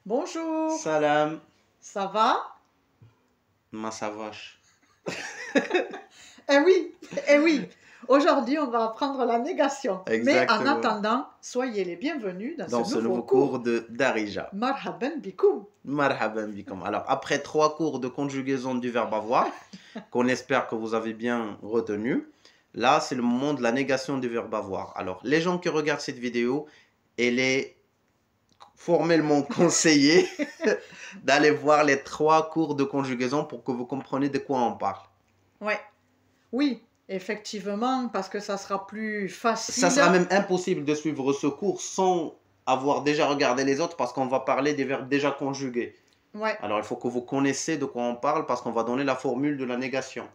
Bonjour, Salam, ça va? ma savache. Eh oui, eh oui. Aujourd'hui, on va apprendre la négation. Mais en Exactement. attendant, soyez les bienvenus dans ce Dans ce nouveau nouveau cours. cours de Darija. Marhaban bikoum. Marhaban bikum. Alors, après 3 cours de conjugaison du verbe avoir, qu'on espère que vous avez bien retenu, là, c'est le moment de la négation du verbe avoir. Alors, les gens qui regardent cette vidéo, elle est formellement conseillée d'aller voir les 3 cours de conjugaison pour que vous compreniez de quoi on parle. Ouais, oui, effectivement, parce que ça sera plus Ça facile. sera même impossible de suivre ce cours sans avoir déjà regardé les autres parce qu'on va parler des verbes déjà conjugués. Ouais. Alors il faut que vous connaissiez de quoi on parle parce qu'on va donner la formule de la négation.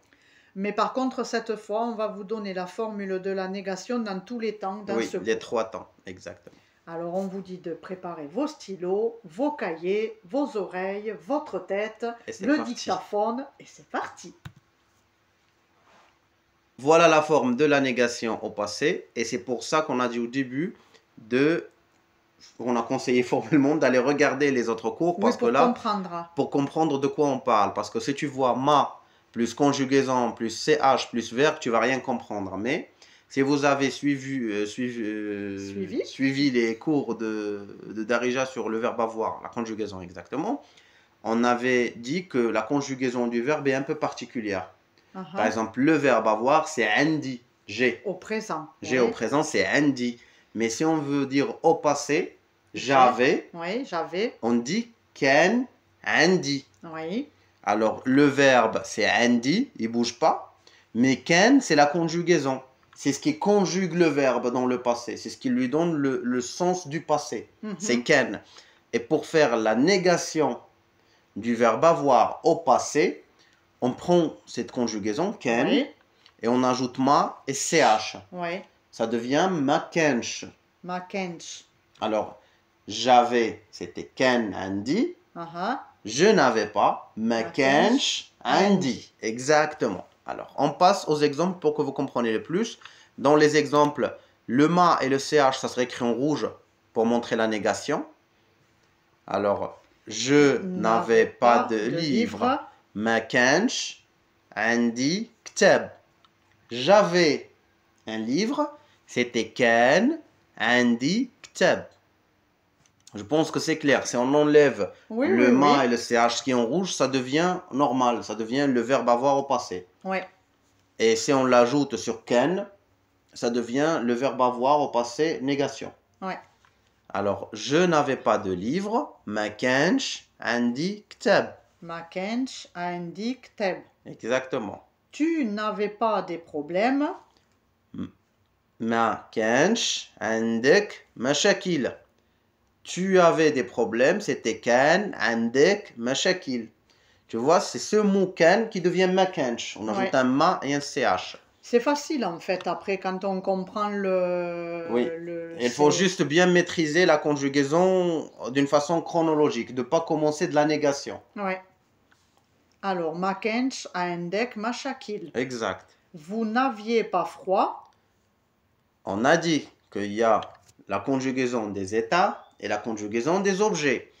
Mais par contre, cette fois, on va vous donner la formule de la négation dans tous les temps, dans Oui, ce les cours. 3 temps, exactement. Alors, on vous dit de préparer vos stylos, vos cahiers, vos oreilles, votre tête, Et c'est le parti. dictaphone, et c'est parti. Voilà la forme de la négation au passé et c'est pour ça qu'on a dit au début on a conseillé formellement d'aller regarder les autres cours parce Oui, que pour là, comprendre. pour comprendre de quoi on parle. Parce que si tu vois ma plus conjugaison plus ch plus verbe, tu vas rien comprendre. Mais si vous avez suivi les cours de Darija sur le verbe avoir, la conjugaison exactement, on avait dit que la conjugaison du verbe est un peu particulière. Par exemple, le verbe avoir, c'est andi, j'ai. Au présent. J'ai Oui. au présent, c'est andi. Mais si on veut dire au passé, j'avais, Oui, j'avais. on dit ken andi. Oui. Alors, le verbe, c'est andi, il bouge pas. Mais ken, c'est la conjugaison. C'est ce qui conjugue le verbe dans le passé. C'est ce qui lui donne le sens du passé. C'est ken. Et pour faire la négation du verbe avoir au passé, on prend cette conjugaison, ken, Oui. et on ajoute ma et ch. Oui. Ça devient ma kench. Ma kench. Alors, j'avais, c'était ken andi. Ah. Je n'avais pas, ma Ma kench andi. Exactement. Alors, on passe aux exemples pour que vous compreniez le plus. Dans les exemples, le ma et le ch, ça serait écrit en rouge pour montrer la négation. Alors, je n'avais pas de livre. Ma kench andi ktab. J'avais un livre, c'était kan andi ktab. Je pense que c'est clair. Si on enlève le ma et le ch qui est en rouge, ça devient normal. Ça devient le verbe avoir au passé. Oui. Et si on l'ajoute sur ken, ça devient le verbe avoir au passé négation. Oui. Alors, je n'avais pas de livre. Ma kench andi ktab. Ma kench andi ktab. Exactement. Tu n'avais pas des problèmes. Ma kench عندك مشاكل. Tu avais des problèmes, c'était كان عندك مشاكل. Tu vois, c'est ce mot can qui devient ma kench. On ajoute un ma et un ch. C'est facile en fait après quand on comprend le. Oui. Il faut juste bien maîtriser la conjugaison d'une façon chronologique, de ne pas commencer de la négation. Oui. Alors, ma kench عندك مشاكل. Exact. Vous n'aviez pas froid. On a dit qu'il y a la conjugaison des états et la conjugaison des objets.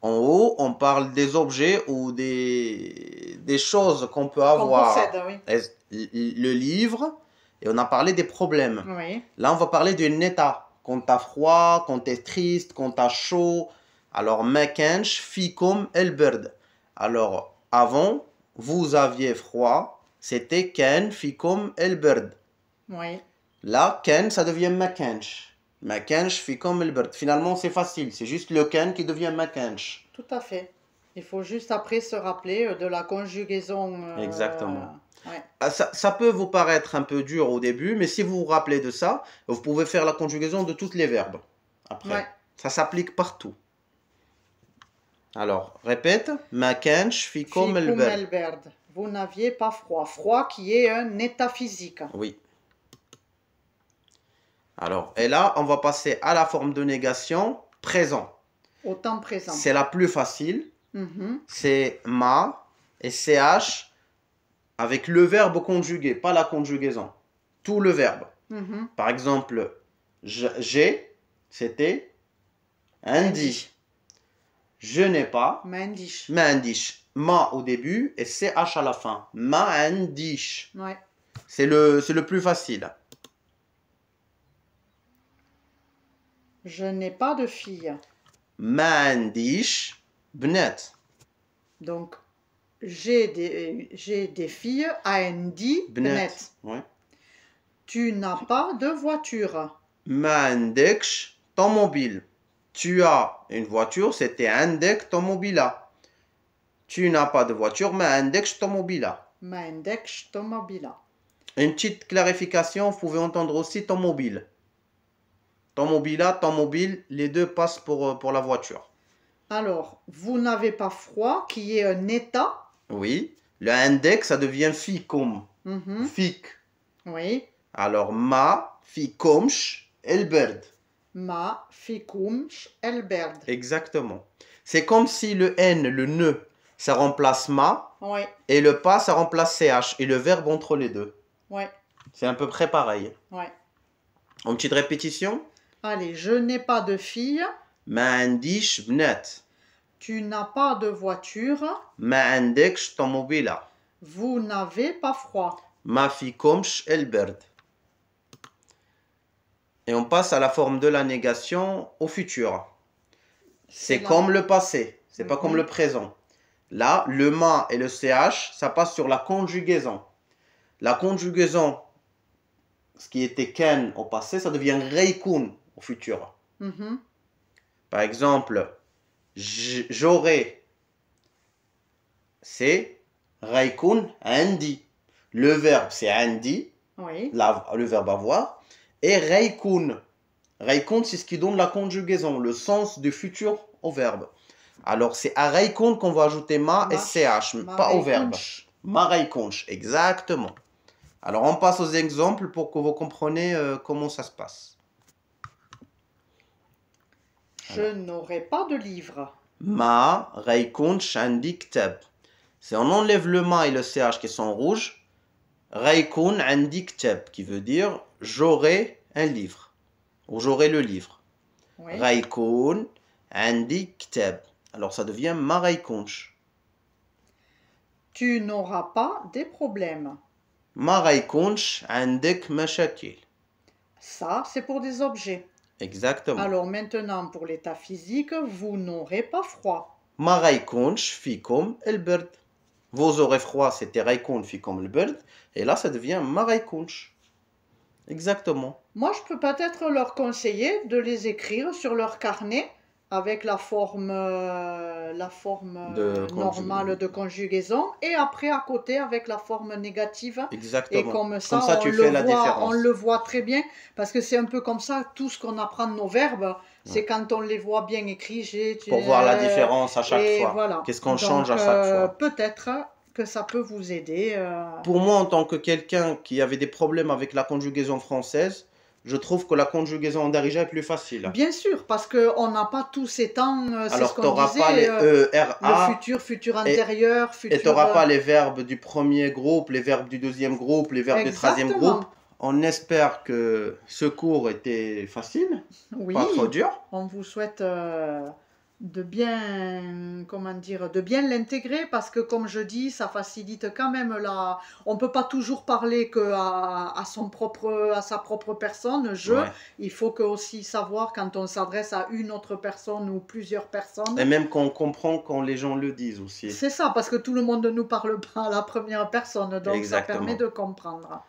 En haut, on parle des objets ou des choses qu'on peut avoir. Qu'on possède, oui. Le livre, et on a parlé des problèmes. Oui. Là, on va parler d'un état. Quand tu as froid, quand tu es triste, quand tu as chaud. Alors, ma kench fikum el bird. Alors, avant, vous aviez froid, c'était ken fikum el bird. Oui. Là, ken, ça devient ma kench. Ma kench fikum el bird. Finalement, c'est facile. C'est juste le ken qui devient ma kench. Tout à fait. Il faut juste après se rappeler de la conjugaison. Exactement. Ouais. Ça peut vous paraître un peu dur au début, mais si vous vous rappelez de ça, vous pouvez faire la conjugaison de tous les verbes. Après, Ouais. ça s'applique partout. Alors, répète. Ma kench fikum el bird. bird. Vous n'aviez pas froid. Froid qui est un état physique. Oui. Alors, et là, on va passer à la forme de négation présent. Au temps présent. C'est la plus facile. C'est ma et ch avec le verbe conjugué, pas la conjugaison. Tout le verbe. Par exemple, j'ai, c'était andi. Je n'ai pas. ما عنديش. ما عنديش. Ma au début et CH à la fin. ما عنديش. Ouais. C'est le plus facile. Je n'ai pas de fille. ما عنديش بنات. Donc, j'ai des filles, عندي بنات. Ouais. Tu n'as pas de voiture. ما عندكش طوموبيل. Tu as une voiture, c'était عندك طوموبيلة. Tu n'as pas de voiture, ما عندكش طوموبيلة. ما عندكش طوموبيلة. Une petite clarification, vous pouvez entendre aussi طوموبيل. طوموبيلة, طوموبيل, les deux passent pour la voiture. Alors, vous n'avez pas froid, qui est un état. Oui. Le عندك, ça devient فيكم. فيك. Oui. Alors, ما فيكمش البرد. ما فيكمش البرد. Exactement. C'est comme si le N, le ne, ça remplace ma. Oui. Et le pas, ça remplace CH. Et le verbe entre les deux. Oui. C'est à peu près pareil. Oui. En petite répétition. Allez, je n'ai pas de fille. ما عنديش بنات. Tu n'as pas de voiture. ما عندكش طوموبيلة. Vous n'avez pas froid. ما فيكمش البرد. Et on passe à la forme de la négation au futur. C'est comme le passé. C'est pas comme le présent. Là, le ma et le ch, ça passe sur la conjugaison. La conjugaison, ce qui était ken au passé, ça devient reikun au futur. Par exemple, j'aurai, c'est reikun andi. Le verbe, c'est andi, oui. Le verbe avoir. Et reikun. Reikun, c'est ce qui donne la conjugaison, le sens du futur au verbe. Alors, c'est à reikun qu'on va ajouter ma et ch, pas au verbe. Ma reikunch, exactement. Alors, on passe aux exemples pour que vous compreniez comment ça se passe. Je n'aurai pas de livre. Ma reikunch andi ktab. Si on enlève le ma et le ch qui sont rouges, Raikun andi ktab, qui veut dire j'aurai un livre, ou j'aurai le livre. Oui. Raikun andi ktab. Alors ça devient ma raikunch. Tu n'auras pas des problèmes. Ma raikunch andik mashakil. Ça, c'est pour des objets. Exactement. Alors maintenant, pour l'état physique, vous n'aurez pas froid. Ma raikunch fikum el bird. Vous aurez froid, c'était raikun fikum el bird. Et là, ça devient ma raikunch. Exactement. Moi, je peux peut-être leur conseiller de les écrire sur leur carnet avec la forme normale de conjugaison et après à côté avec la forme négative. Exactement. Et comme ça tu fais la différence. On le voit très bien parce que c'est un peu comme ça, tout ce qu'on apprend de nos verbes, c'est quand on les voit bien écrits. Pour voir la différence à chaque fois. Voilà. Qu'est-ce qu'on change à chaque fois. Peut-être que ça peut vous aider. Pour moi, en tant que quelqu'un qui avait des problèmes avec la conjugaison française, je trouve que la conjugaison en darija est plus facile. Bien sûr, parce qu'on n'a pas tous ces temps, c'est ce qu'on disait, pas les le futur antérieur, futur... Et tu n'auras pas les verbes du premier groupe, les verbes du deuxième groupe, les verbes du troisième groupe. On espère que ce cours était facile, pas trop dur. On vous souhaite de bien, de bien l'intégrer parce que comme je dis, ça facilite quand même on peut pas toujours parler que à sa propre personne, il faut que aussi savoir quand on s'adresse à une autre personne ou plusieurs personnes. Et même qu'on comprend quand les gens le disent aussi. C'est ça, parce que tout le monde ne nous parle pas à la première personne, donc Exactement. Ça permet de comprendre.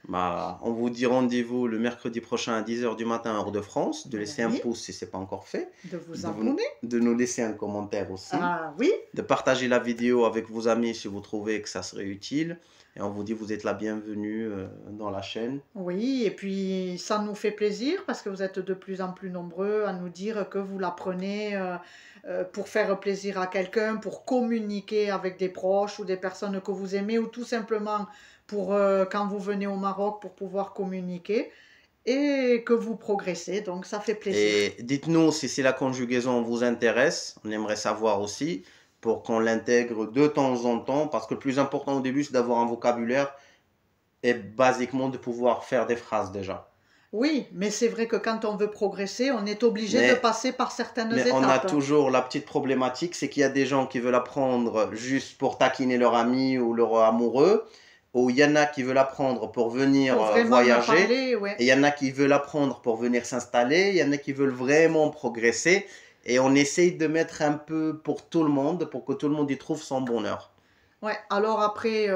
Bah, on vous dit rendez-vous le mercredi prochain à 10h du matin, heure de France. De laisser un pouce si ce n'est pas encore fait. De vous abonner. De nous laisser un commentaire aussi. Ah oui. De partager la vidéo avec vos amis si vous trouvez que ça serait utile. Et on vous dit vous êtes la bienvenue dans la chaîne. Oui, et puis ça nous fait plaisir parce que vous êtes de plus en plus nombreux à nous dire que vous l'apprenez pour faire plaisir à quelqu'un, pour communiquer avec des proches ou des personnes que vous aimez ou tout simplement pour quand vous venez au Maroc pour pouvoir communiquer et que vous progressez, donc ça fait plaisir. Et dites-nous si la conjugaison vous intéresse, on aimerait savoir aussi pour qu'on l'intègre de temps en temps parce que le plus important au début c'est d'avoir un vocabulaire et basiquement de pouvoir faire des phrases déjà. Oui, mais c'est vrai que quand on veut progresser, on est obligé de Mais, passer par certaines mais on a étapes. toujours la petite problématique, c'est qu'il y a des gens qui veulent apprendre juste pour taquiner leur ami ou leur amoureux, ou il y en a qui veulent apprendre pour venir Pour vraiment me voyager, parler, et ouais. il y en a qui veulent apprendre pour venir s'installer, il y en a qui veulent vraiment progresser, et on essaye de mettre un peu pour tout le monde, pour que tout le monde y trouve son bonheur. Ouais, alors après,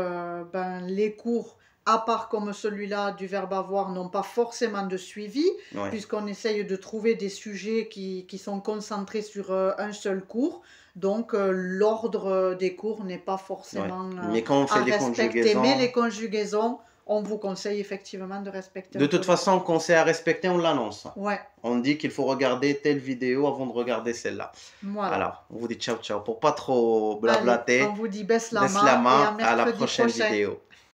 ben, les cours, à part comme celui-là du verbe avoir, n'ont pas forcément de suivi, Ouais, puisqu'on essaye de trouver des sujets qui sont concentrés sur un seul cours. Donc, l'ordre des cours n'est pas ouais. forcément Mais quand on fait à les respecter. Mais conjugaisons, les conjugaisons, on vous conseille effectivement de respecter de un peu toute les façon, cours. quand c'est à respecter, on l'annonce. Ouais, On dit qu'il faut regarder telle vidéo avant de regarder celle-là. voilà. Alors, on vous dit ciao ciao pour pas trop Allez, on blablater. vous dit Beslama et à Beslama, à la mercredi prochaine prochain. vidéo.